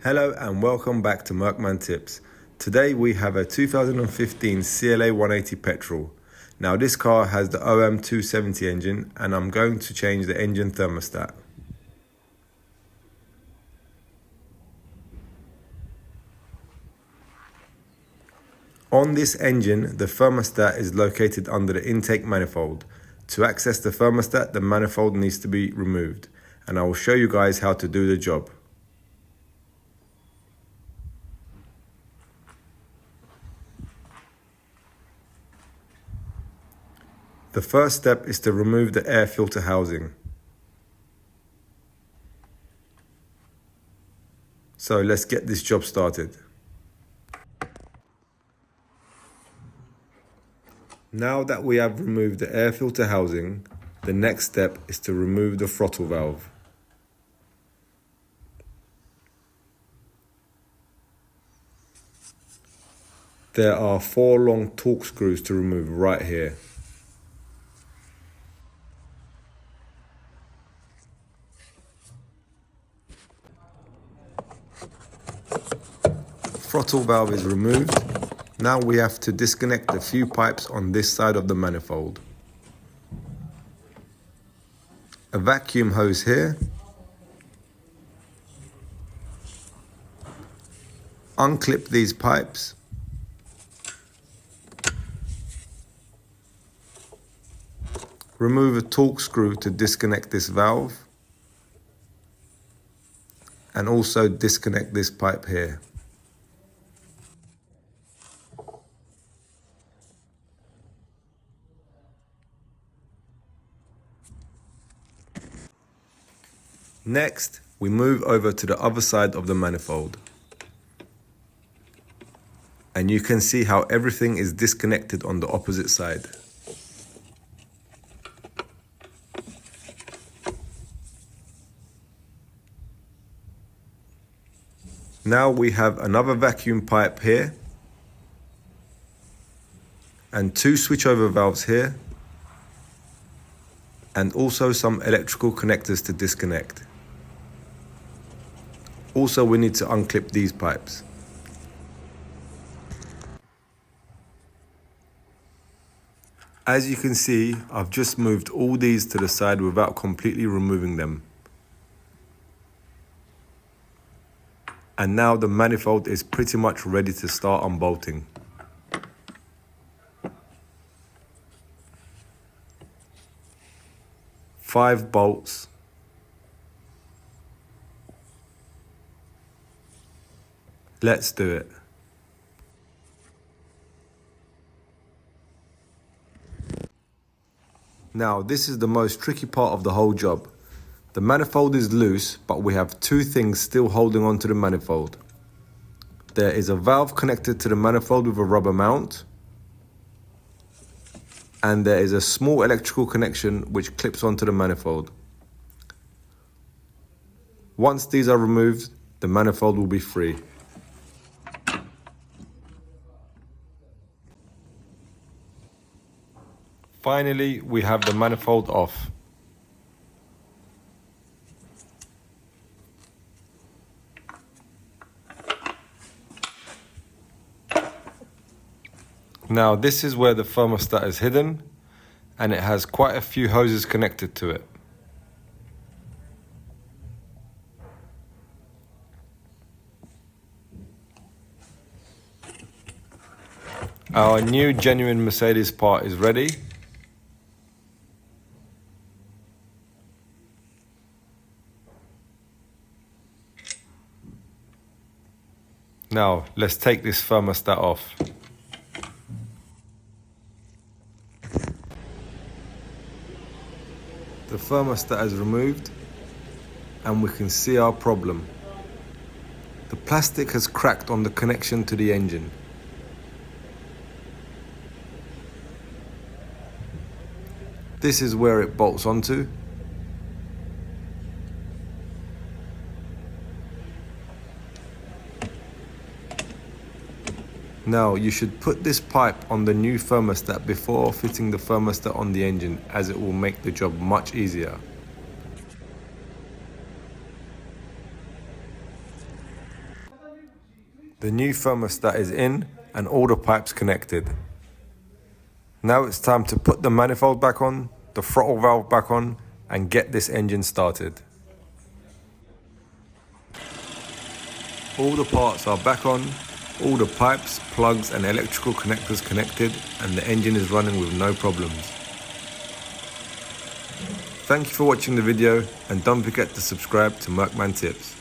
Hello and welcome back to Merkman Tips. Today we have a 2015 CLA180 petrol. Now this car has the M270 engine and I'm going to change the engine thermostat. On this engine, the thermostat is located under the intake manifold. To access the thermostat, the manifold needs to be removed, and I will show you guys how to do the job. The first step is to remove the air filter housing. So let's get this job started. Now that we have removed the air filter housing, the next step is to remove the throttle valve. There are 4 long torque screws to remove right here. Throttle valve is removed. Now we have to disconnect the few pipes on this side of the manifold. A vacuum hose here. Unclip these pipes. Remove a torque screw to disconnect this valve. And also disconnect this pipe here. Next, we move over to the other side of the manifold. And you can see how everything is disconnected on the opposite side. Now we have another vacuum pipe here and 2 switchover valves here, and also some electrical connectors to disconnect. Also, we need to unclip these pipes. As you can see, I've just moved all these to the side without completely removing them. And now the manifold is pretty much ready to start unbolting. Five bolts. Let's do it. Now this is the most tricky part of the whole job. The manifold is loose, but we have 2 things still holding on to the manifold. There is a valve connected to the manifold with a rubber mount, and there is a small electrical connection which clips onto the manifold. Once these are removed, the manifold will be free. Finally, we have the manifold off. Now this is where the thermostat is hidden, and it has quite a few hoses connected to it. Our new genuine Mercedes part is ready. Now let's take this thermostat off. The thermostat is removed and we can see our problem. The plastic has cracked on the connection to the engine. This is where it bolts onto. Now you should put this pipe on the new thermostat before fitting the thermostat on the engine, as it will make the job much easier. The new thermostat is in and all the pipes connected. Now it's time to put the manifold back on, the throttle valve back on, and get this engine started. All the parts are back on, all the pipes, plugs and electrical connectors connected, and the engine is running with no problems. Thank you for watching the video, and don't forget to subscribe to Mercman Tips.